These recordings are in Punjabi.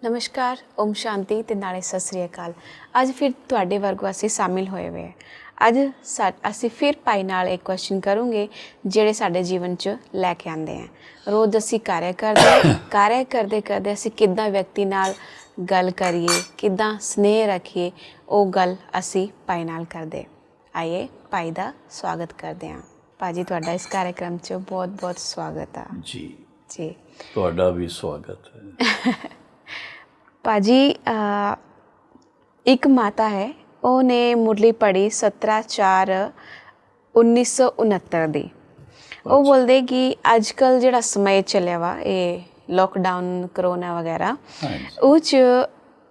नमस्कार, ओम शांति ते नाले सत श्री अकाल। अज फिर तुहाडे वर्गों असीं शामिल होए हुए हैं। अज असीं फिर भाई नाल एक क्वेश्चन करूँगे जिहड़े साडे जीवन च लैके आंदे हैं। रोज़ असीं कार्य करदे करदे असीं किद्दां व्यक्ति नाल गल करिए, किद्दां स्नेह रखिए, वो गल असीं भाई नाल करदे। आइए भाई दा स्वागत करदे हां। भाजी तुहाडा इस कार्यक्रम च बहुत बहुत स्वागत है जी जी। ਤੁਹਾਡਾ भी स्वागत है। भाजी एक माता है, उन्हें मुरली पढ़ी 17/4/1969 दी। वो बोलते कि अजकल जिहड़ा समय चलिया वा ये लॉकडाउन करोना वगैरह उस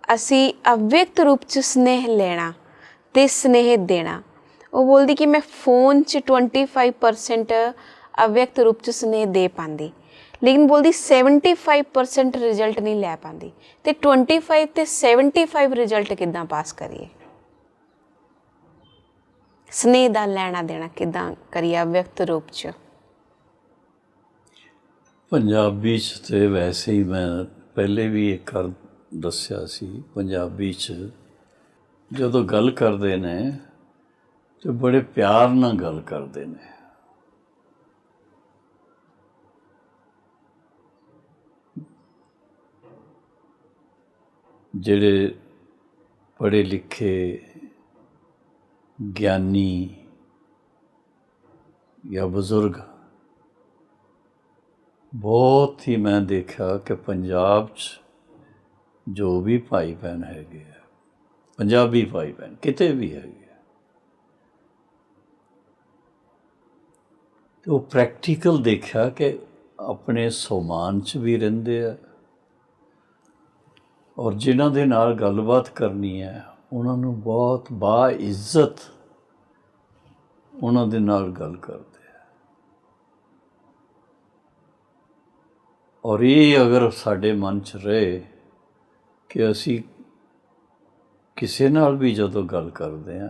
असी अव्यक्त रूप च स्नेह लेना ते स्नेह देना। वो बोलती कि मैं फ़ोन च 25% अव्यक्त रूप च स्नेह दे पाती, लेकिन बोलती 75% रिजल्ट नहीं लै पाती। तो 25 ते 75 रिजल्ट किद्दां पास करिए? स्नेह दा लैना देना किद्दां करिए अव्यक्त रूप च? पंजाबी च ते वैसे ही मैं पहले भी एक कर दस्या सी, पंजाबी च जदों गल करदे ने ते बड़े प्यार नाल गल करदे ने। जिहड़े पढ़े लिखे ज्ञानी या बजुर्ग बहुत ही मैं देखा कि पंजाब च जो भी भाई भैन हैगे आ, पंजाबी भाई भैन किते भी हैगे आ, तो वो प्रैक्टिकल देखा कि अपने सोमान च भी रहिंदे आ और जिन्हां दे नाल गलबात करनी है उन्हां नूं बहुत बाइज्जत उन्हां दे नाल गल करदे आ। और ये अगर साडे मन च रहे कि असी किसे नाल भी जदों गल करदे आ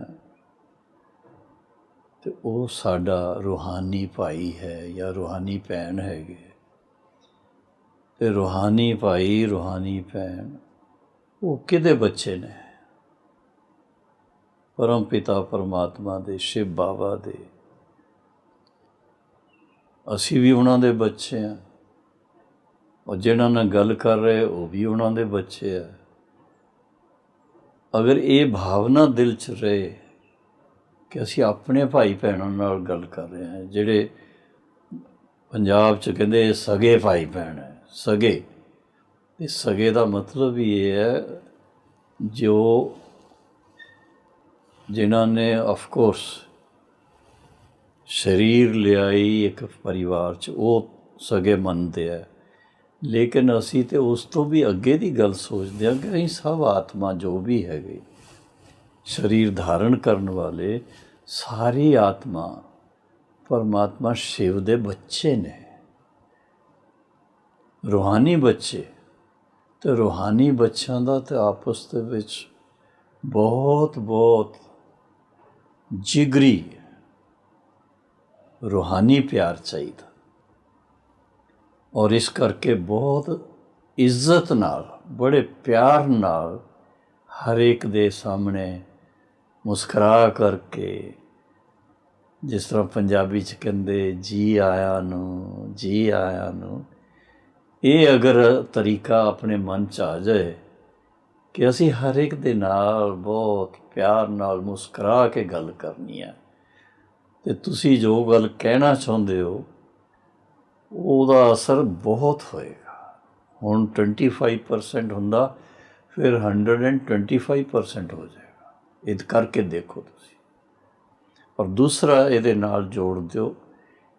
ते वो साडा रूहानी भाई है या रूहानी भैन हैगे, ते रूहानी भाई रूहानी भैन वो किहदे बच्चे ने? परम पिता परमात्मा दे, शिव बाबा दे। असी भी उन्हां दे बच्चे हैं और जिन्हां नाल गल कर रहे वो भी उन्हां दे बच्चे हैं। अगर ये भावना दिल च रहे कि असी अपने भाई भैनों नाल गल कर रहे हैं, जिहड़े पंजाब च कहंदे सगे भाई भैन है, सगे। ते सगे दा मतलब ये है जो जिन्हां ने ऑफकोर्स शरीर लियाई एक परिवार च वो सगे मनते हैं, लेकिन असी तो उस तो भी अगे की गल सोचते हैं कि असीं सब आत्मा जो भी हैगी शरीर धारण करने वाले सारी आत्मा परमात्मा शिव दे बच्चे ने, रूहानी बच्चे। तो रूहानी बच्चों का तो आपस दे विच बहुत बहुत जिगरी रूहानी प्यार चाहिए और इस करके बहुत इज्जत नाल बड़े प्यार नाल हर एक दे सामने मुस्करा करके, जिस तरह पंजाबी च कहंदे जी आया नू, जी आया नू। ये अगर तरीका अपने मन च आ जाए कि असी हर एक दे नाल बहुत प्यार नाल मुस्करा के गल करनी है, तो तुसी जो गल कहना चाहुंदे हो ਉਹਦਾ असर बहुत होएगा। हुण 25% हुंदा फिर 125% हो जाएगा। इद करके देखो तुसी। और दूसरा ਇਹਦੇ ਨਾਲ जोड़ ਦਿਓ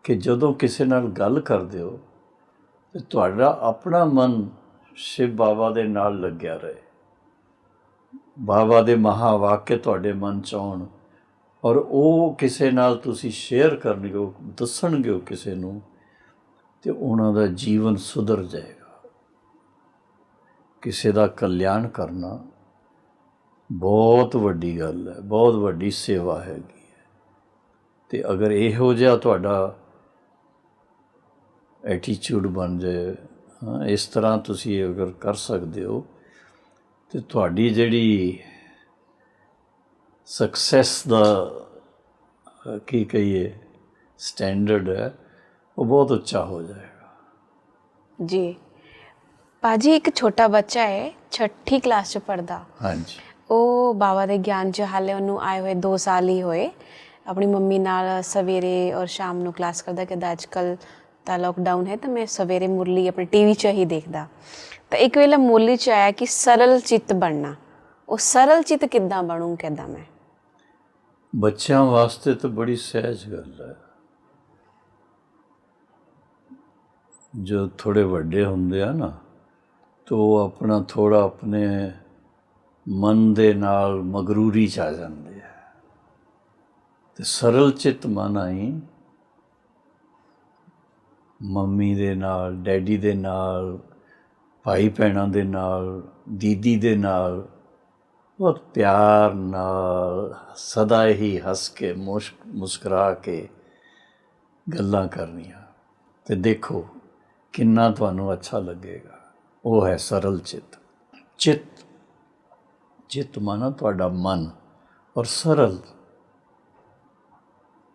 कि जदों किसी नाल गल करदे हो तो तुहाडा अपना मन शिव बाबा दे नाल लग्या रहे, बाबा दे महावाक्य तुहाडे मन च आउण और वो किसी नाल तुसी शेयर करनगे, दसणगे किसी नूं, तो उन्हों जीवन सुधर जाएगा। किसी का कल्याण करना बहुत वड्डी गल है, बहुत वड्डी सेवा हैगी है। तो अगर इहो जिहा तुहाडा एटीट्यूड बन जाए, हाँ, इस तरह तुसी अगर कर सकते हो ਤੇ ਤੁਹਾਡੀ ਜਿਹੜੀ ਸਕਸੈਸ ਦਾ ਕੀ ਕਹੀਏ ਸਟੈਂਡਰਡ ਹੈ ਉਹ ਬਹੁਤ ਉੱਚਾ ਹੋ ਜਾਏਗਾ। ਜੀ ਭਾਜੀ, ਇੱਕ ਛੋਟਾ ਬੱਚਾ ਹੈ 6ठी ਕਲਾਸ 'ਚ ਪੜ੍ਹਦਾ। ਹਾਂਜੀ। ਉਹ ਬਾਬਾ ਦੇ ਗਿਆਨ 'ਚ ਹਾਲੇ ਉਹਨੂੰ ਆਏ ਹੋਏ 2 ਸਾਲ ਹੀ ਹੋਏ। ਆਪਣੀ ਮੰਮੀ ਨਾਲ ਸਵੇਰੇ ਔਰ ਸ਼ਾਮ ਨੂੰ ਕਲਾਸ ਕਰਦਾ। ਕਹਿੰਦਾ ਅੱਜ ਕੱਲ੍ਹ ਤਾਂ ਲੋਕਡਾਊਨ ਹੈ ਤਾਂ ਮੈਂ ਸਵੇਰੇ ਮੁਰਲੀ ਆਪਣੇ ਟੀਵੀ 'ਚ ਹੀ ਦੇਖਦਾ। ਤਾਂ ਇੱਕ ਵੇਲੇ ਮੁਰਲੀ 'ਚ ਆਇਆ ਕਿ ਸਰਲ ਚਿੱਤ ਬਣਨਾ। ਉਹ ਸਰਲ ਚਿੱਤ ਕਿੱਦਾਂ ਬਣੂ ਕਹਿੰਦਾ ਮੈਂ। ਬੱਚਿਆਂ ਵਾਸਤੇ ਤਾਂ ਬੜੀ ਸਹਿਜ ਗੱਲ ਹੈ। ਜੋ ਥੋੜ੍ਹੇ ਵੱਡੇ ਹੁੰਦੇ ਆ ਨਾ ਤਾਂ ਉਹ ਆਪਣਾ ਥੋੜ੍ਹਾ ਆਪਣੇ ਮਨ ਦੇ ਨਾਲ ਮਗਰੂਰੀ 'ਚ ਆ ਜਾਂਦੇ ਆ। ਅਤੇ ਸਰਲ ਚਿੱਤ ਮਨ ਆਈ ਮੰਮੀ ਦੇ ਨਾਲ, ਡੈਡੀ ਦੇ ਨਾਲ, ਭਾਈ ਭੈਣਾਂ ਦੇ ਨਾਲ, ਦੀਦੀ ਦੇ ਨਾਲ ਬਹੁਤ ਪਿਆਰ ਨਾਲ ਸਦਾ ਹੀ ਹੱਸ ਕੇ ਮੁਸਕਰਾ ਕੇ ਗੱਲਾਂ ਕਰਨੀਆਂ। ਅਤੇ ਦੇਖੋ ਕਿੰਨਾ ਤੁਹਾਨੂੰ ਅੱਛਾ ਲੱਗੇਗਾ। ਉਹ ਹੈ ਸਰਲ ਚਿੱਤ। ਚਿੱਤ ਮਾਨਾ ਤੁਹਾਡਾ ਮਨ, ਔਰ ਸਰਲ,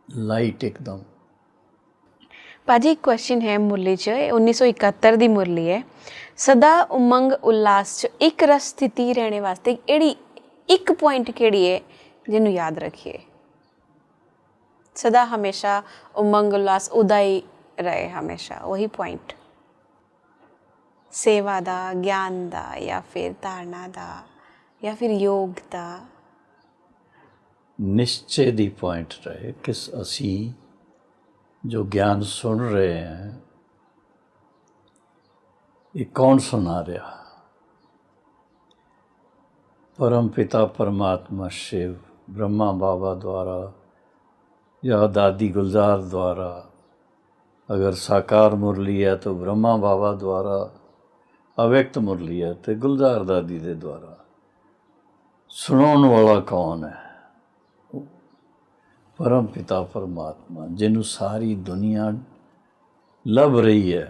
ਲਾਈਟ ਇੱਕਦਮ। ਭਾਜੀ ਇੱਕ ਕੁਐਸਚਨ ਹੈ ਮੁਰਲੀ 'ਚ, 1971 ਦੀ ਮੁਰਲੀ ਹੈ। ਸਦਾ ਉਮੰਗ ਉਲਾਸ 'ਚ ਇੱਕ ਰਸ ਸਥਿਤੀ ਰਹਿਣੇ ਵਾਸਤੇ ਕਿਹੜੀ ਇੱਕ ਪੁਆਇੰਟ ਕਿਹੜੀ ਹੈ ਜਿਹਨੂੰ ਯਾਦ ਰੱਖੀਏ? ਸਦਾ ਹਮੇਸ਼ਾ ਉਮੰਗ ਉਲਾਸ ਉਹਦਾ ਹੀ ਰਹੇ, ਹਮੇਸ਼ਾ ਉਹੀ ਪੁਆਇੰਟ। ਸੇਵਾ ਦਾ, ਗਿਆਨ ਦਾ, ਜਾਂ ਫਿਰ ਧਾਰਨਾ ਦਾ, ਜਾਂ ਫਿਰ ਯੋਗ ਦਾ? ਨਿਸ਼ਚੇ ਦੀ ਪੁਆਇੰਟ ਰਹੇ ਕਿ ਅਸੀਂ ਜੋ ਗਿਆਨ ਸੁਣ ਰਹੇ हैं ये कौन सुना रहा? परम पिता परमात्मा शिव ब्रह्मा बाबा द्वारा या दादी गुलजार द्वारा, अगर साकार मुरली है तो ब्रह्मा बाबा द्वारा, अव्यक्त मुरली है तो गुलजार दादी दे द्वारा। सुनाने वाला कौन है? परम पिता परमात्मा, जिन्हों सारी दुनिया लभ रही है।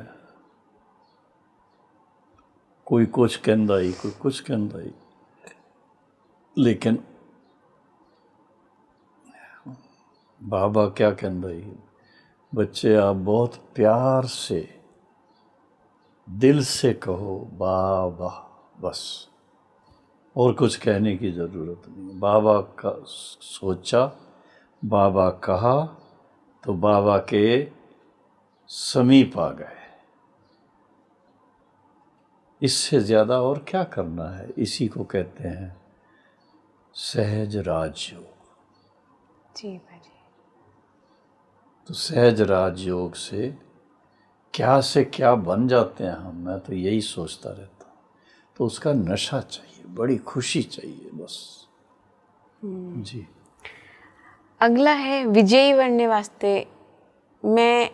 कोई कुछ कहता ही, कोई कुछ कहता ही, लेकिन बाबा क्या कहता ही, बच्चे आप बहुत प्यार से दिल से कहो बाबा, बस, और कुछ कहने की ज़रूरत नहीं। बाबा का सोचा, बाबा कहा तो बाबा के समीप आ गए। इससे ज़्यादा और क्या करना है? इसी को कहते हैं सहज राजयोग। जी भाजी। तो सहज राजयोग से क्या बन जाते हैं हम, मैं तो यही सोचता रहता हूँ। तो उसका नशा चाहिए, बड़ी खुशी चाहिए, बस। जी। अगला है विजयी बनने वास्ते मैं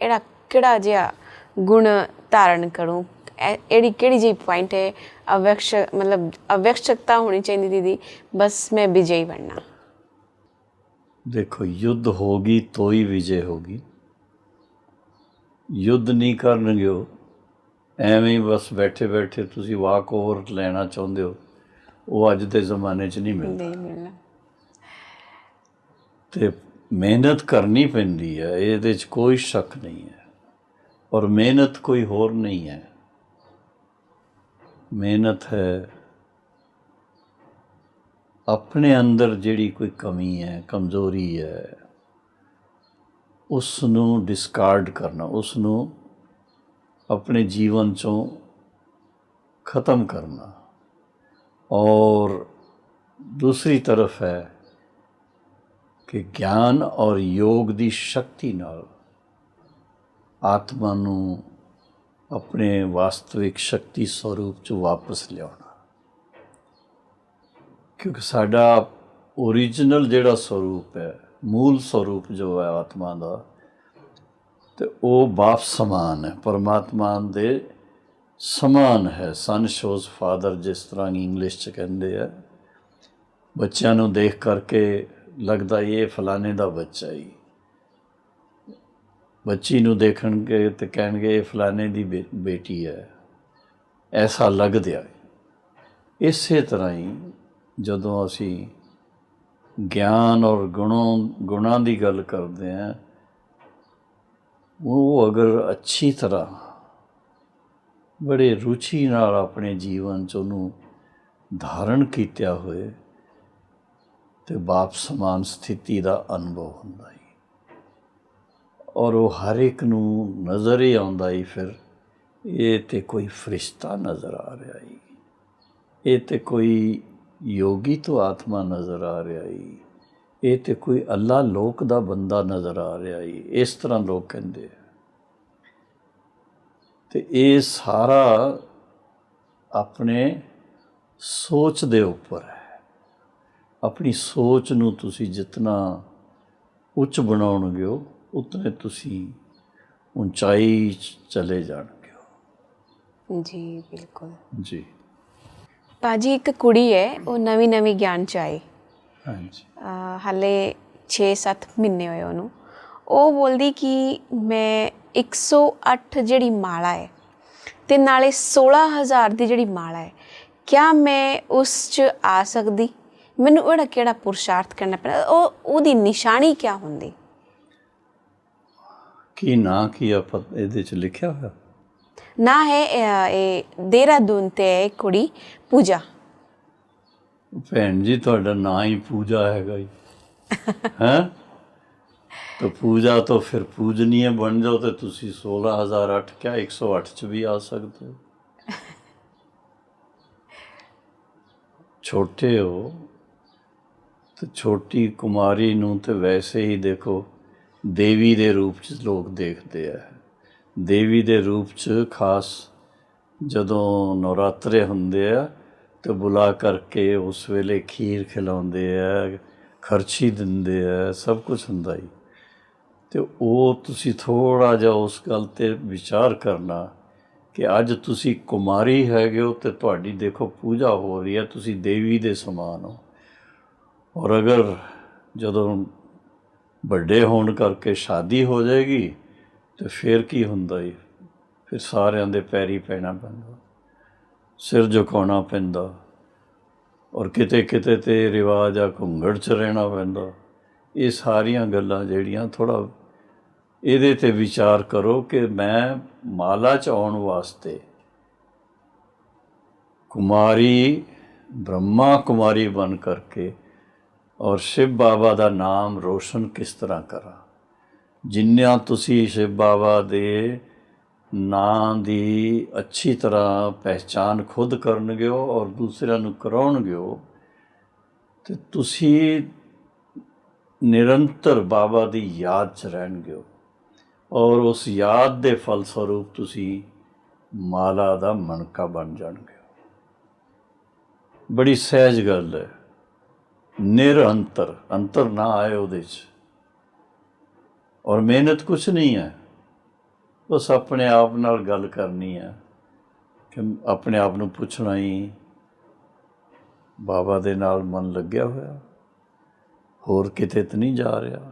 एड़ा किड़ा जिहा गुण धारण करूँ? एड़ी केड़ी जी पॉइंट है? अव्यक्षकता होनी चाहिए दीदी, बस मैं विजयी बनना। देखो युद्ध होगी तो ही विजय होगी। युद्ध नहीं करनगे हो ਐਵੇਂ ਹੀ ਬਸ ਬੈਠੇ ਬੈਠੇ ਤੁਸੀਂ ਵਾਕ ਓਵਰ ਲੈਣਾ ਚਾਹੁੰਦੇ ਹੋ, ਉਹ ਅੱਜ ਦੇ ਜ਼ਮਾਨੇ 'ਚ ਨਹੀਂ ਮਿਲਦਾ। ਤੇ ਮਿਹਨਤ ਕਰਨੀ ਪੈਂਦੀ ਹੈ, ਇਹਦੇ 'ਚ ਕੋਈ ਸ਼ੱਕ ਨਹੀਂ ਹੈ। ਔਰ ਮਿਹਨਤ ਕੋਈ ਹੋਰ ਨਹੀਂ ਹੈ, ਮਿਹਨਤ ਹੈ ਆਪਣੇ ਅੰਦਰ ਜਿਹੜੀ ਕੋਈ ਕਮੀ ਹੈ, ਕਮਜ਼ੋਰੀ ਹੈ, ਉਸ ਨੂੰ ਡਿਸਕਾਰਡ ਕਰਨਾ, ਉਸ ਨੂੰ अपने जीवन चों ख़त्म करना। और दूसरी तरफ है कि ज्ञान और योग की शक्ति नाल आत्मा नूं अपने वास्तविक शक्ति स्वरूप च वापस लियाना। क्योंकि साडा ओरिजिनल जिहड़ा स्वरूप है, मूल स्वरूप जो है आत्मा का, तो वो बाप समान है, परमात्मा दे समान है। सन शोज फादर, जिस तरह इंग्लिश च कहते हैं। बच्चों नूं देख करके लगता ये फलाने का बच्चा ही, बच्ची नूं देखणगे तो कहेंगे ये फलाने की बेटी है, ऐसा लगता है। ਇਸੇ ਤਰ੍ਹਾਂ ਹੀ ਜਦੋਂ ਅਸੀਂ ਗਿਆਨ ਔਰ ਗੁਣਾਂ ਦੀ ਗੱਲ ਕਰਦੇ ਹਾਂ, ਉਹ ਅਗਰ ਅੱਛੀ ਤਰ੍ਹਾਂ ਬੜੇ ਰੁਚੀ ਨਾਲ ਆਪਣੇ ਜੀਵਨ 'ਚ ਉਹਨੂੰ ਧਾਰਨ ਕੀਤਾ ਹੋਏ ਤੇ ਬਾਪ ਸਮਾਨ ਸਥਿਤੀ ਦਾ ਅਨੁਭਵ ਹੁੰਦਾ ਹੀ, ਔਰ ਉਹ ਹਰ ਇੱਕ ਨੂੰ ਨਜ਼ਰ ਹੀ ਆਉਂਦਾ ਹੀ ਫਿਰ ਇਹ ਤੇ ਕੋਈ ਫਰਿਸ਼ਤਾ ਨਜ਼ਰ ਆ ਰਿਹਾ ਹੀ, ਇਹ ਤੇ ਕੋਈ ਯੋਗੀ ਤੋਂ ਆਤਮਾ ਨਜ਼ਰ ਆ ਰਿਹਾ ਹੀ, ਇਹ ਤੇ ਕੋਈ ਅੱਲਾ ਲੋਕ ਦਾ ਬੰਦਾ ਨਜ਼ਰ ਆ ਰਿਹਾ ਹੀ, ਇਸ ਤਰ੍ਹਾਂ ਲੋਕ ਕਹਿੰਦੇ ਆ। ਤੇ ਇਹ ਸਾਰਾ ਆਪਣੇ ਸੋਚ ਦੇ ਉੱਪਰ ਹੈ। ਆਪਣੀ ਸੋਚ ਨੂੰ ਤੁਸੀਂ ਜਿਤਨਾ ਉੱਚ ਬਣਾਉਣਗੇ ਉਤਨੇ ਤੁਸੀਂ ਉਚਾਈ 'ਚ ਚਲੇ ਜਾਣਗੇ। ਜੀ ਬਿਲਕੁਲ ਜੀ। ਭਾਜੀ ਇੱਕ ਕੁੜੀ ਹੈ, ਉਹ ਨਵੀਂ ਗਿਆਨ 'ਚ ਆਈ, ਹਾਂਜੀ, ਹਾਲੇ 6-7 ਮਹੀਨੇ ਹੋਏ ਉਹਨੂੰ। ਉਹ ਬੋਲਦੀ ਕਿ ਮੈਂ 108 ਜਿਹੜੀ ਮਾਲਾ ਹੈ ਅਤੇ ਨਾਲੇ 16,000 ਦੀ ਜਿਹੜੀ ਮਾਲਾ ਹੈ, ਕਿਆ ਮੈਂ ਉਸ 'ਚ ਆ ਸਕਦੀ? ਮੈਨੂੰ ਉਹਦਾ ਕਿਹੜਾ ਪੁਰਸ਼ਾਰਥ ਕਰਨਾ ਪੈਣਾ? ਉਹਦੀ ਨਿਸ਼ਾਨੀ ਕਿਆ ਹੁੰਦੀ? ਕੀ ਨਾਂ ਕੀ ਆਪਾਂ ਇਹਦੇ 'ਚ ਲਿਖਿਆ ਹੋਇਆ? ਨਾ ਹੈ ਇਹ ਦੇਹਰਾਦੂਨ 'ਤੇ ਹੈ ਕੁੜੀ, ਪੂਜਾ। ਭੈਣ ਜੀ ਤੁਹਾਡਾ ਨਾਂ ਹੀ ਪੂਜਾ ਹੈਗਾ ਜੀ, ਹੈਂ? ਤਾਂ ਪੂਜਾ ਤੋਂ ਫਿਰ ਪੂਜਨੀਏ ਬਣ ਜਾਓ ਤੇ ਤੁਸੀਂ 16,008 ਕਿਆ 108 'ਚ ਵੀ ਆ ਸਕਦੇ ਹੋ। ਛੋਟੇ ਹੋ ਤੇ ਛੋਟੀ ਕੁਮਾਰੀ ਨੂੰ ਤੇ ਵੈਸੇ ਹੀ ਦੇਖੋ ਦੇਵੀ ਦੇ ਰੂਪ 'ਚ ਲੋਕ ਦੇਖਦੇ ਆ। ਦੇਵੀ ਦੇ ਰੂਪ 'ਚ ਖਾਸ ਜਦੋਂ ਨਵਰਾਤਰੇ ਹੁੰਦੇ ਆ ਤੇ ਬੁਲਾ ਕਰਕੇ ਉਸ ਵੇਲੇ ਖੀਰ ਖਿਲਾਉਂਦੇ ਆ, ਖਰਚੀ ਦਿੰਦੇ ਆ, ਸਭ ਕੁਛ ਹੁੰਦਾ ਹੀ। ਤੇ ਉਹ ਤੁਸੀਂ ਥੋੜ੍ਹਾ ਜਿਹਾ ਉਸ ਗੱਲ 'ਤੇ ਵਿਚਾਰ ਕਰਨਾ ਕਿ ਅੱਜ ਤੁਸੀਂ ਕੁਮਾਰੀ ਹੈਗੇ ਹੋ ਤੇ ਤੁਹਾਡੀ ਦੇਖੋ ਪੂਜਾ ਹੋ ਰਹੀ ਹੈ, ਤੁਸੀਂ ਦੇਵੀ ਦੇ ਸਮਾਨ ਹੋ। ਔਰ ਅਗਰ ਜਦੋਂ ਵੱਡੇ ਹੋਣ ਕਰਕੇ ਸ਼ਾਦੀ ਹੋ ਜਾਏਗੀ ਤੇ ਫਿਰ ਕੀ ਹੁੰਦਾ ਜੀ? ਫਿਰ ਸਾਰਿਆਂ ਦੇ ਪੈਰੀ ਪੈਣਾ ਪੈਂਦਾ, ਸਿਰ ਝੁਕਾਉਣਾ ਪੈਂਦਾ, ਔਰ ਕਿਤੇ ਕਿਤੇ ਤੇ ਰਿਵਾਜ ਆ ਘੁੰਗੜ 'ਚ ਰਹਿਣਾ ਪੈਂਦਾ। ਇਹ ਸਾਰੀਆਂ ਗੱਲਾਂ ਜਿਹੜੀਆਂ ਥੋੜ੍ਹਾ ਇਹਦੇ 'ਤੇ ਵਿਚਾਰ ਕਰੋ ਕਿ ਮੈਂ ਮਾਲਾ 'ਚ ਆਉਣ ਵਾਸਤੇ ਕੁਮਾਰੀ ਬ੍ਰਹਮਾ ਕੁਮਾਰੀ ਬਣ ਕਰਕੇ ਔਰ ਸ਼ਿਵ ਬਾਬਾ ਦਾ ਨਾਮ ਰੋਸ਼ਨ ਕਿਸ ਤਰ੍ਹਾਂ ਕਰਾਂ। ਜਿੰਨਾ ਤੁਸੀਂ ਸ਼ਿਵ ਬਾਬਾ ਦੇ ਨਾਂ ਦੀ ਅੱਛੀ ਤਰ੍ਹਾਂ ਪਹਿਚਾਨ ਖੁਦ ਕਰਨਗੇ ਔਰ ਦੂਸਰਿਆਂ ਨੂੰ ਕਰਾਉਣਗੇ ਤੇ ਤੁਸੀਂ ਨਿਰੰਤਰ ਬਾਬਾ ਦੀ ਯਾਦ 'ਚ ਰਹਿਣਗੇ ਔਰ ਉਸ ਯਾਦ ਦੇ ਫਲਸਵਰੂਪ ਤੁਸੀਂ ਮਾਲਾ ਦਾ ਮਣਕਾ ਬਣ ਜਾਣਗੇ। ਬੜੀ ਸਹਿਜ ਗੱਲ ਹੈ, ਨਿਰੰਤਰ, ਅੰਤਰ ਨਾ ਆਏ ਉਹਦੇ 'ਚ, ਔਰ ਮਿਹਨਤ ਕੁਛ ਨਹੀਂ ਹੈ, ਬਸ ਆਪਣੇ ਆਪ ਨਾਲ ਗੱਲ ਕਰਨੀ ਹੈ ਕਿ ਆਪਣੇ ਆਪ ਨੂੰ ਪੁੱਛਣਾ ਹੀ ਬਾਬਾ ਦੇ ਨਾਲ ਮਨ ਲੱਗਿਆ ਹੋਇਆ, ਹੋਰ ਕਿਤੇ ਤਾਂ ਨਹੀਂ ਜਾ ਰਿਹਾ।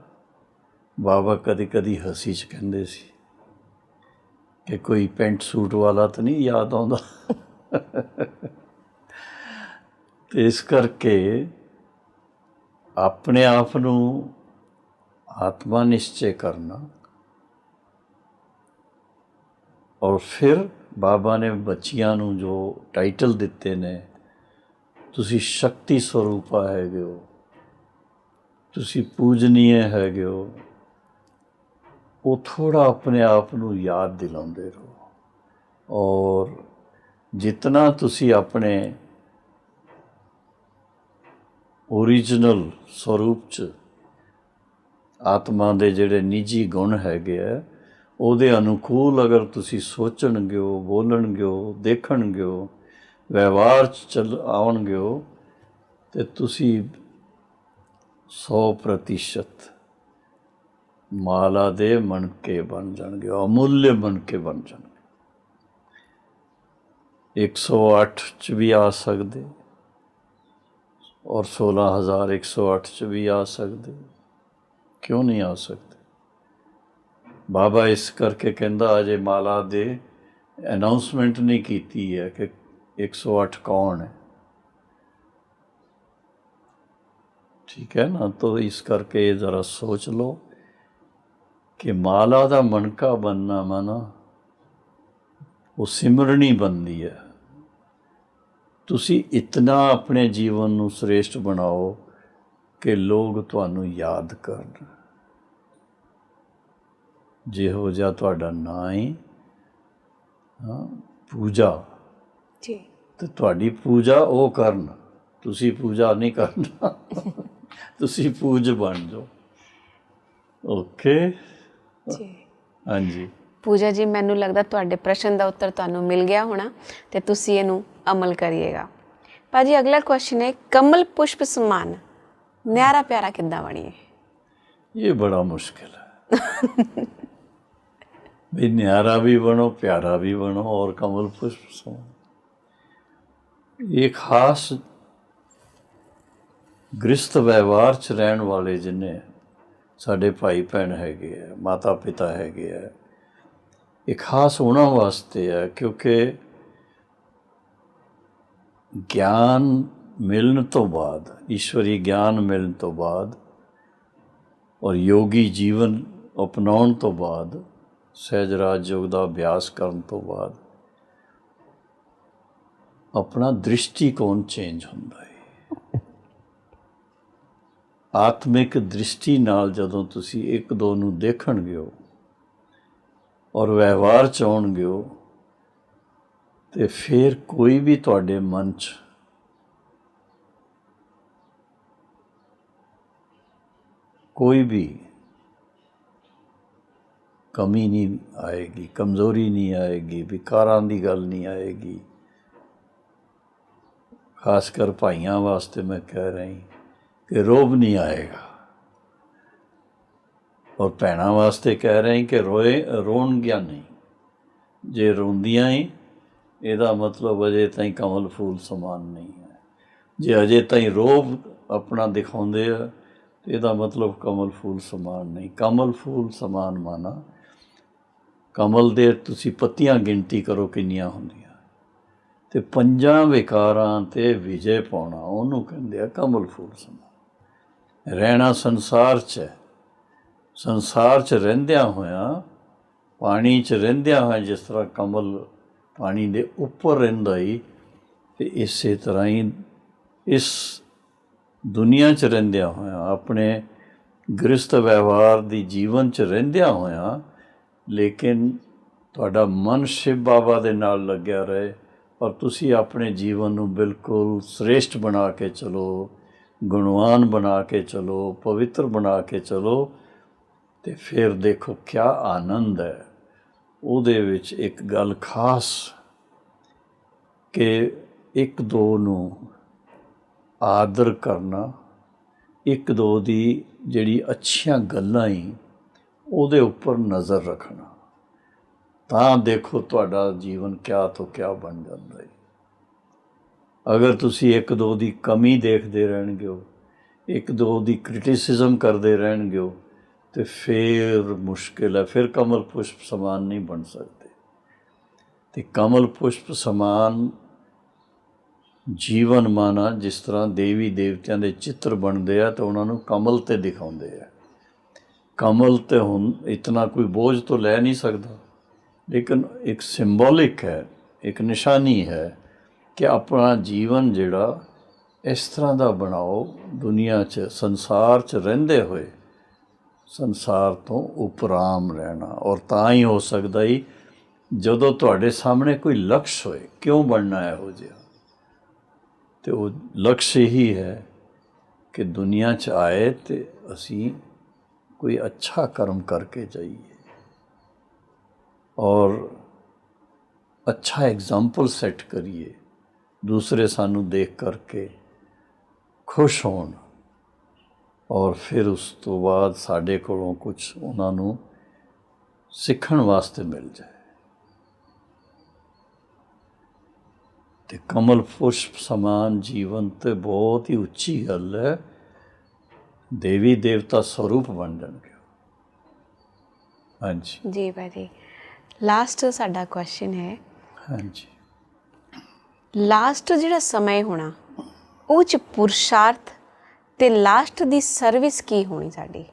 ਬਾਬਾ ਕਦੀ ਕਦੀ ਹੱਸੀ 'ਚ ਕਹਿੰਦੇ ਸੀ ਕਿ ਕੋਈ ਪੈਂਟ ਸੂਟ ਵਾਲਾ ਤਾਂ ਨਹੀਂ ਯਾਦ ਆਉਂਦਾ। ਤੇ ਇਸ ਕਰਕੇ ਆਪਣੇ ਆਪ ਨੂੰ ਆਤਮਾ ਨਿਸ਼ਚੈ ਕਰਨਾ, ਔਰ ਫਿਰ ਬਾਬਾ ਨੇ ਬੱਚਿਆਂ ਨੂੰ ਜੋ ਟਾਈਟਲ ਦਿੱਤੇ ਨੇ, ਤੁਸੀਂ ਸ਼ਕਤੀ ਸਰੂਪਾ ਹੈਗੇ ਹੋ, ਤੁਸੀਂ ਪੂਜਨੀਏ ਹੈਗੇ ਹੋ, ਉਹ ਥੋੜ੍ਹਾ ਆਪਣੇ ਆਪ ਨੂੰ ਯਾਦ ਦਿਲਾਉਂਦੇ ਰਹੋ। ਔਰ ਜਿਤਨਾ ਤੁਸੀਂ ਆਪਣੇ ਓਰੀਜਨਲ ਸਰੂਪ 'ਚ ਆਤਮਾ ਦੇ ਜਿਹੜੇ ਨਿੱਜੀ ਗੁਣ ਹੈਗੇ ਆ ਉਹਦੇ ਅਨੁਕੂਲ ਅਗਰ ਤੁਸੀਂ ਸੋਚਣਗੇ ਹੋ, ਬੋਲਣਗੇ ਹੋ, ਦੇਖਣਗੇ ਹੋ, ਵਿਵਹਾਰ 'ਚ ਆਉਣਗੇ ਹੋ ਤੇ ਤੁਸੀਂ 100% ਮਾਲਾ ਦੇ ਮਣਕੇ ਬਣ ਜਾਣਗੇ, ਅਮੁੱਲ ਮਣਕੇ ਬਣ ਜਾਣਗੇ। 108 'ਚ ਵੀ ਆ ਸਕਦੇ ਔਰ 16,108 'ਚ ਵੀ ਆ ਸਕਦੇ, ਕਿਉਂ ਨਹੀਂ ਆ ਸਕਦੇ? ਬਾਬਾ ਇਸ ਕਰਕੇ ਕਹਿੰਦਾ ਅਜੇ ਮਾਲਾ ਦੇ ਅਨਾਊਂਸਮੈਂਟ ਨਹੀਂ ਕੀਤੀ ਹੈ ਕਿ 108 ਕੌਣ ਹੈ, ਠੀਕ ਹੈ ਨਾ। ਤਾਂ ਇਸ ਕਰਕੇ ਜ਼ਰਾ ਸੋਚ ਲਓ ਕਿ ਮਾਲਾ ਦਾ ਮਣਕਾ ਬਣਨਾ ਮਾਨਾ ਉਹ ਸਿਮਰਨੀ ਬਣਦੀ ਹੈ। ਤੁਸੀਂ ਇਤਨਾ ਆਪਣੇ ਜੀਵਨ ਨੂੰ ਸ੍ਰੇਸ਼ਟ ਬਣਾਓ ਕਿ ਲੋਕ ਤੁਹਾਨੂੰ ਯਾਦ ਕਰਨ। ਜਿਹੋ ਜਿਹਾ ਤੁਹਾਡਾ ਨਾਂ ਹੈ, ਪੂਜਾ, ਜੀ, ਤੇ ਤੁਹਾਡੀ ਪੂਜਾ ਉਹ ਕਰਨ। ਤੁਸੀਂ ਪੂਜਾ ਨਹੀਂ ਕਰਨਾ, ਤੁਸੀਂ ਪੂਜ ਬਣ ਜਾਓ। ਓਕੇ ਜੀ। ਹਾਂਜੀ ਪੂਜਾ ਜੀ, ਮੈਨੂੰ ਲੱਗਦਾ ਤੁਹਾਡੇ ਪ੍ਰਸ਼ਨ ਦਾ ਉੱਤਰ ਤੁਹਾਨੂੰ ਮਿਲ ਗਿਆ ਹੋਣਾ ਤੇ ਤੁਸੀਂ ਇਹਨੂੰ ਅਮਲ ਕਰੀਏਗਾ। ਭਾਜੀ, ਅਗਲਾ ਕੁਐਸਚਨ ਹੈ, ਕਮਲ ਪੁਸ਼ਪ ਸਮਾਨ ਨਿਆਰਾ ਪਿਆਰਾ ਕਿੱਦਾਂ ਬਣੀਏ? ये बड़ा मुश्किल है भी न्यारा भी बनो, प्यारा भी बनो और कमल पुष्प समान। ये खास ਗ੍ਰਿਸਤ ਵਿਵਹਾਰ 'ਚ ਰਹਿਣ ਵਾਲੇ ਜਿੰਨੇ ਸਾਡੇ ਭਾਈ ਭੈਣ ਹੈਗੇ ਆ, ਮਾਤਾ ਪਿਤਾ ਹੈਗੇ ਆ, ਇਹ ਖਾਸ ਉਹਨਾਂ ਵਾਸਤੇ ਹੈ ਕਿਉਂਕਿ ਗਿਆਨ ਮਿਲਣ ਤੋਂ ਬਾਅਦ, ਈਸ਼ਵਰੀ ਗਿਆਨ ਮਿਲਣ ਤੋਂ ਬਾਅਦ ਔਰ ਯੋਗੀ ਜੀਵਨ ਅਪਣਾਉਣ ਤੋਂ ਬਾਅਦ, ਸਹਿਜ ਰਾਜ ਯੋਗ ਦਾ ਅਭਿਆਸ ਕਰਨ ਤੋਂ ਬਾਅਦ ਆਪਣਾ ਦ੍ਰਿਸ਼ਟੀਕੋਣ ਚੇਂਜ ਹੁੰਦਾ ਹੈ। ਆਤਮਿਕ ਦ੍ਰਿਸ਼ਟੀ ਨਾਲ ਜਦੋਂ ਤੁਸੀਂ ਇੱਕ ਦੋ ਨੂੰ ਦੇਖਣਗੇ ਹੋ ਔਰ ਵਿਵਹਾਰ 'ਚ ਆਉਣਗੇ ਹੋ, ਤੇ ਫਿਰ ਕੋਈ ਵੀ ਤੁਹਾਡੇ ਮਨ 'ਚ ਕੋਈ ਵੀ ਕਮੀ ਨਹੀਂ ਆਏਗੀ, ਕਮਜ਼ੋਰੀ ਨਹੀਂ ਆਏਗੀ, ਵਿਕਾਰਾਂ ਦੀ ਗੱਲ ਨਹੀਂ ਆਏਗੀ। ਖਾਸ ਕਰ ਭਾਈਆਂ ਵਾਸਤੇ ਮੈਂ ਕਹਿ ਰਹੀ ਕਿ ਰੋਬ ਨਹੀਂ ਆਏਗਾ, ਔਰ ਭੈਣਾਂ ਵਾਸਤੇ ਕਹਿ ਰਹੀ ਕਿ ਰੋਣਗੀਆਂ ਨਹੀਂ। ਜੇ ਰੋਂਦੀਆਂ ਹੀ, ਇਹਦਾ ਮਤਲਬ ਅਜੇ ਤਾਈਂ ਕਮਲ ਫੂਲ ਸਮਾਨ ਨਹੀਂ ਹੈ। ਜੇ ਅਜੇ ਤਾਈਂ ਰੋਬ ਆਪਣਾ ਦਿਖਾਉਂਦੇ ਆ, ਇਹਦਾ ਮਤਲਬ ਕਮਲ ਫੂਲ ਸਮਾਨ ਨਹੀਂ। ਕਮਲ ਫੂਲ ਸਮਾਨ ਮਾਨਾ, ਕਮਲ ਦੇ ਤੁਸੀਂ ਪੱਤੀਆਂ ਗਿਣਤੀ ਕਰੋ ਕਿੰਨੀਆਂ ਹੁੰਦੀਆਂ, ਤੇ ਪੰਜਾਂ ਵਿਕਾਰਾਂ 'ਤੇ ਵਿਜੇ ਪਾਉਣਾ, ਉਹਨੂੰ ਕਹਿੰਦੇ ਆ ਕਮਲ ਫੂਲ ਸਮਾਨ। ਰਹਿਣਾ ਸੰਸਾਰ 'ਚ ਹੈ, ਸੰਸਾਰ 'ਚ ਰਹਿੰਦਿਆਂ ਹੋਇਆਂ, ਪਾਣੀ 'ਚ ਰਹਿੰਦਿਆਂ ਹੋਇਆਂ, ਜਿਸ ਤਰ੍ਹਾਂ ਕਮਲ ਪਾਣੀ ਦੇ ਉੱਪਰ ਰਹਿੰਦਾ ਹੀ, ਤੇ ਇਸੇ ਤਰ੍ਹਾਂ ਹੀ ਇਸ ਦੁਨੀਆ 'ਚ ਰਹਿੰਦਿਆਂ ਹੋਇਆਂ, ਆਪਣੇ ਗ੍ਰਿਸਤ ਵਿਵਹਾਰ ਦੀ ਜੀਵਨ 'ਚ ਰਹਿੰਦਿਆਂ ਹੋਇਆਂ, ਲੇਕਿਨ ਤੁਹਾਡਾ ਮਨ ਸ਼ਿਵ ਬਾਬਾ ਦੇ ਨਾਲ ਲੱਗਿਆ ਰਹੇ ਔਰ ਤੁਸੀਂ ਆਪਣੇ ਜੀਵਨ ਨੂੰ ਬਿਲਕੁਲ ਸ੍ਰੇਸ਼ਟ ਬਣਾ ਕੇ ਚਲੋ, ਗੁਣਵਾਨ ਬਣਾ ਕੇ ਚਲੋ, ਪਵਿੱਤਰ ਬਣਾ ਕੇ ਚਲੋ, ਤੇ ਫਿਰ ਦੇਖੋ ਕਿਆ ਆਨੰਦ ਹੈ ਉਹਦੇ ਵਿੱਚ। ਇੱਕ ਗੱਲ ਖਾਸ ਕਿ ਇੱਕ ਦੋ ਨੂੰ ਆਦਰ ਕਰਨਾ, ਇੱਕ ਦੋ ਦੀ ਜਿਹੜੀ ਅੱਛੀਆਂ ਗੱਲਾਂ ਹੀ ਉਹਦੇ ਉੱਪਰ ਨਜ਼ਰ ਰੱਖਣਾ, ਤਾਂ ਦੇਖੋ ਤੁਹਾਡਾ ਜੀਵਨ ਕਿਆ ਤੋਂ ਕਿਆ ਬਣ ਜਾਂਦਾ ਹੈ। ਅਗਰ ਤੁਸੀਂ ਇੱਕ ਦੋ ਦੀ ਕਮੀ ਦੇਖਦੇ ਰਹਿਣਗੇ ਹੋ, ਇੱਕ ਦੋ ਦੀ ਕ੍ਰਿਟਿਸਿਜ਼ਮ ਕਰਦੇ ਰਹਿਣਗੇ ਹੋ, ਤੇ ਫਿਰ ਮੁਸ਼ਕਿਲ ਹੈ, ਫਿਰ ਕਮਲ ਪੁਸ਼ਪ ਸਮਾਨ ਨਹੀਂ ਬਣ ਸਕਦੇ। ਤੇ ਕਮਲ ਪੁਸ਼ਪ ਸਮਾਨ ਜੀਵਨ ਮਾਨਾ, ਜਿਸ ਤਰ੍ਹਾਂ ਦੇਵੀ ਦੇਵਤਿਆਂ ਦੇ ਚਿੱਤਰ ਬਣਦੇ ਆ ਤਾਂ ਉਹਨਾਂ ਨੂੰ ਕਮਲ 'ਤੇ ਦਿਖਾਉਂਦੇ ਆ। ਕਮਲ 'ਤੇ ਹੁਣ ਇਤਨਾ ਕੋਈ ਬੋਝ ਤੋਂ ਲੈ ਨਹੀਂ ਸਕਦਾ, ਲੇਕਿਨ ਇੱਕ ਸਿੰਬੋਲਿਕ ਹੈ, ਇੱਕ ਨਿਸ਼ਾਨੀ ਹੈ ਕਿ ਆਪਣਾ ਜੀਵਨ ਜਿਹੜਾ ਇਸ ਤਰ੍ਹਾਂ ਦਾ ਬਣਾਓ, ਦੁਨੀਆ 'ਚ ਸੰਸਾਰ 'ਚ ਰਹਿੰਦੇ ਹੋਏ ਸੰਸਾਰ ਤੋਂ ਉਪਰਾਮ ਰਹਿਣਾ। ਔਰ ਤਾਂ ਹੀ ਹੋ ਸਕਦਾ ਹੀ ਜਦੋਂ ਤੁਹਾਡੇ ਸਾਹਮਣੇ ਕੋਈ ਲਕਸ਼ ਹੋਏ, ਕਿਉਂ ਬਣਨਾ ਇਹੋ ਜਿਹਾ, ਤੇ ਉਹ ਲਕਸ਼ ਇਹੀ ਹੈ ਕਿ ਦੁਨੀਆ 'ਚ ਆਏ ਤੇ ਅਸੀਂ ਕੋਈ ਅੱਛਾ ਕਰਮ ਕਰਕੇ ਜਾਈਏ ਔਰ ਅੱਛਾ ਐਗਜ਼ਾਮਪਲ ਸੈੱਟ ਕਰੀਏ, ਦੂਸਰੇ ਸਾਨੂੰ ਦੇਖ ਕਰਕੇ ਖੁਸ਼ ਹੋਣ, ਔਰ ਫਿਰ ਉਸ ਤੋਂ ਬਾਅਦ ਸਾਡੇ ਕੋਲੋਂ ਕੁਛ ਉਹਨਾਂ ਨੂੰ ਸਿੱਖਣ ਵਾਸਤੇ ਮਿਲ ਜਾਏ। ਤੇ ਕਮਲ ਪੁਸ਼ਪ ਸਮਾਨ ਜੀਵਨ ਤੇ ਬਹੁਤ ਹੀ ਉੱਚੀ ਗੱਲ ਹੈ, ਦੇਵੀ ਦੇਵਤਾ ਸਰੂਪ ਬਣ ਜਾਣਗੇ। ਹਾਂਜੀ ਜੀ ਭਾਜੀ, ਲਾਸਟ ਸਾਡਾ ਕੁਐਸਚਨ ਹੈ, ਹਾਂਜੀ, ਲਾਸਟ ਜਿਹੜਾ ਸਮਾਂ ਹੋਣਾ ਉਹ 'ਚ ਪੁਰਸ਼ਾਰਥ ਤੇ ਲਾਸਟ ਦੀ ਸਰਵਿਸ ਕੀ ਹੋਣੀ ਸਾਡੀ?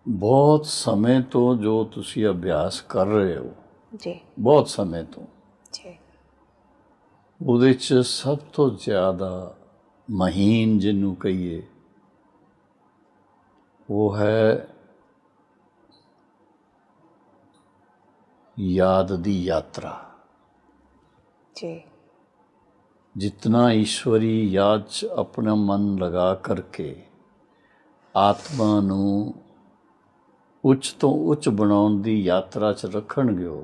ਬਹੁਤ ਸਮੇਂ ਤੋਂ ਜੋ ਤੁਸੀਂ ਅਭਿਆਸ ਕਰ ਰਹੇ ਹੋ, ਜੀ ਬਹੁਤ ਸਮੇਂ ਤੋਂ, ਜੀ ਉਹਦੇ 'ਚ ਸਭ ਤੋਂ ਜ਼ਿਆਦਾ ਮਹੀਨ ਜਿਹਨੂੰ ਕਹੀਏ ਉਹ ਹੈ याद दी यात्रा। जी जितना ईश्वरी याद च अपना मन लगा करके आत्मा नू उच्च तो उच्च बनाउण दी यात्रा च रखणगे हो,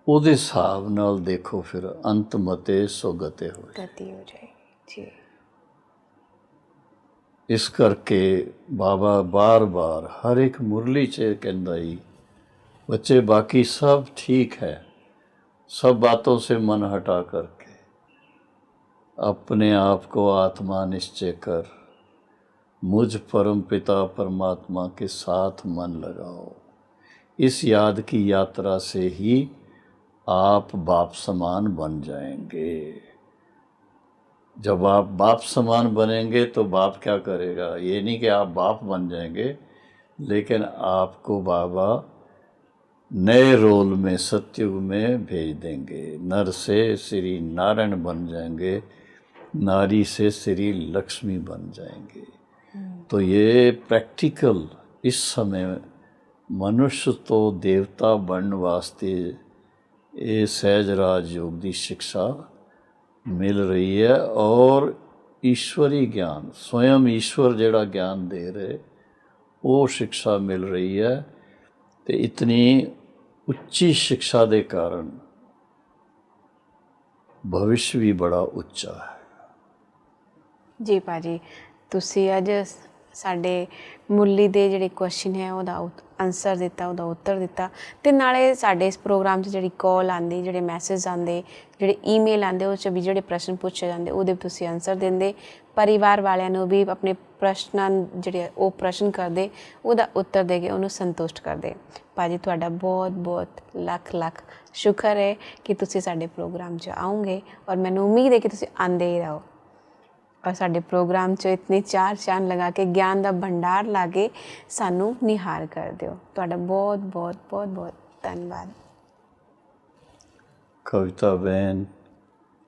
ਉਹਦੇ ਹਿਸਾਬ ਨਾਲ ਦੇਖੋ ਫਿਰ ਅੰਤ ਮਤੇ ਸੁਗਤੇ ਹੋਏ। गति हो जाएगी। जी ਇਸ ਕਰਕੇ ਬਾਬਾ ਬਾਰ-ਬਾਰ ਹਰ ਇੱਕ ਮੁਰਲੀ 'ਚ ਕਹਿੰਦਾ ਹੀ, बच्चे बाकी सब ठीक है, सब बातों से मन हटा करके अपने आप को आत्मा निश्चय कर मुझ परम पिता परमात्मा के साथ मन लगाओ। इस याद की यात्रा से ही आप बाप समान बन जाएंगे। जब आप बाप समान बनेंगे तो बाप क्या करेगा? ये नहीं कि आप बाप बन जाएंगे, लेकिन आपको बाबा नए रोल में सतयुग में भेज देंगे। नर से श्री नारायण बन जाएंगे, नारी से श्री लक्ष्मी बन जाएंगे। तो ये प्रैक्टिकल इस समय मनुष्य तो देवता बनने वास्ते ये सहज राज योग की शिक्षा मिल रही है, और ईश्वरी ज्ञान स्वयं ईश्वर जिहड़ा ज्ञान दे रहे वो शिक्षा मिल रही है। तो इतनी उच्ची शिक्षा के कारण भविष्य भी बड़ा उच्चा है। जी भाजी, तुसी अज साडे मुरली दे जिहड़े क्वेश्चन है ਉਹਦਾ आंसर दिता, ਉਹਦਾ उत्तर दिता, ਤੇ ਨਾਲੇ ਸਾਡੇ ਇਸ ਪ੍ਰੋਗਰਾਮ 'ਚ ਜਿਹੜੀ ਕਾਲ ਆਉਂਦੀ, ਜਿਹੜੇ ਮੈਸੇਜ ਆਉਂਦੇ, ਜਿਹੜੇ ਈਮੇਲ ਆਉਂਦੇ, ਉਹ 'ਚ ਵੀ ਜਿਹੜੇ ਪ੍ਰਸ਼ਨ ਪੁੱਛੇ ਜਾਂਦੇ ਉਹਦੇ ਤੁਸੀਂ ਆਨਸਰ ਦਿੰਦੇ, ਪਰਿਵਾਰ ਵਾਲਿਆਂ ਨੂੰ ਵੀ ਆਪਣੇ ਪ੍ਰਸ਼ਨਾਂ ਜਿਹੜੇ ਉਹ ਪ੍ਰਸ਼ਨ ਕਰਦੇ ਉਹਦਾ ਉੱਤਰ ਦੇ ਕੇ ਉਹਨੂੰ ਸੰਤੁਸ਼ਟ ਕਰਦੇ। ਭਾਜੀ ਤੁਹਾਡਾ ਬਹੁਤ ਬਹੁਤ ਲੱਖ ਲੱਖ ਸ਼ੁਕਰ ਹੈ ਕਿ ਤੁਸੀਂ ਸਾਡੇ ਪ੍ਰੋਗਰਾਮ 'ਚ ਆਓਗੇ, ਔਰ ਮੈਨੂੰ ਉਮੀਦ ਹੈ ਕਿ ਤੁਸੀਂ ਆਉਂਦੇ ਹੀ ਰਹੋ, और साडे प्रोग्राम च इतनी चार चांद लगा के ज्ञान का भंडार ला के सानू निहार कर दिओ। तुहाडा बहुत बहुत बहुत बहुत धन्यवाद। कविता बहन,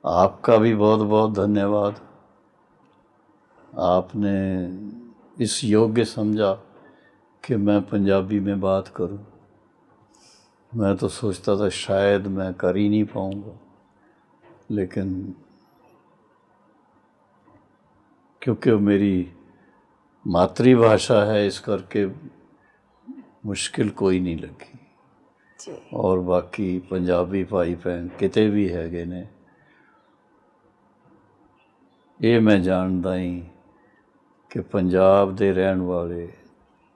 आपका भी बहुत बहुत धन्यवाद। आपने इस योग्य समझा कि मैं पंजाबी में बात करूं। मैं तो सोचता था शायद मैं कर ही नहीं पाऊंगा, लेकिन क्योंकि वो मेरी मातृभाषा है इस करके मुश्किल कोई नहीं लगी। जी और बाकी पंजाबी भाई भैन किते भी हैगे ने, ये मैं जानदा ही कि पंजाब दे रहन वाले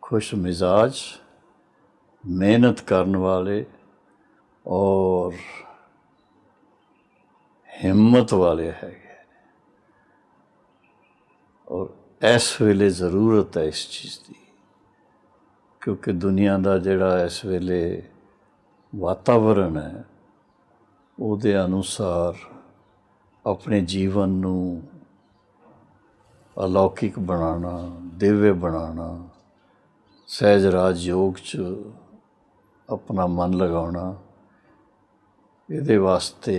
खुश मिजाज, मेहनत करने वाले और हिम्मत वाले है, और इस वेले ज़रूरत है इस चीज़ की, क्योंकि दुनिया का जिहड़ा इस वेले वातावरण है उहदे अनुसार अपने जीवन नू अलौकिक बनाना, दिव्य बनाना, सहज राज योग च अपना मन लगाना, इहदे वास्ते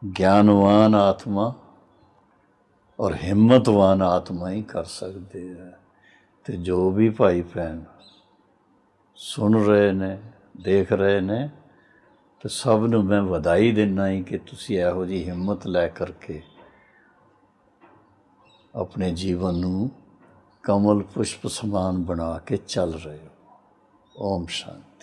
ज्ञानवान आत्मा और हिम्मतवान आत्मा ही कर सकते हैं। तो जो भी भाई भैन सुन रहे ने, देख रहे ने, तो सब नूं मैं वधाई देना ही कि तुसी इहो जी हिम्मत लै करके अपने जीवन नूं कमल पुष्प समान बना के चल रहे हो। ओम शांति।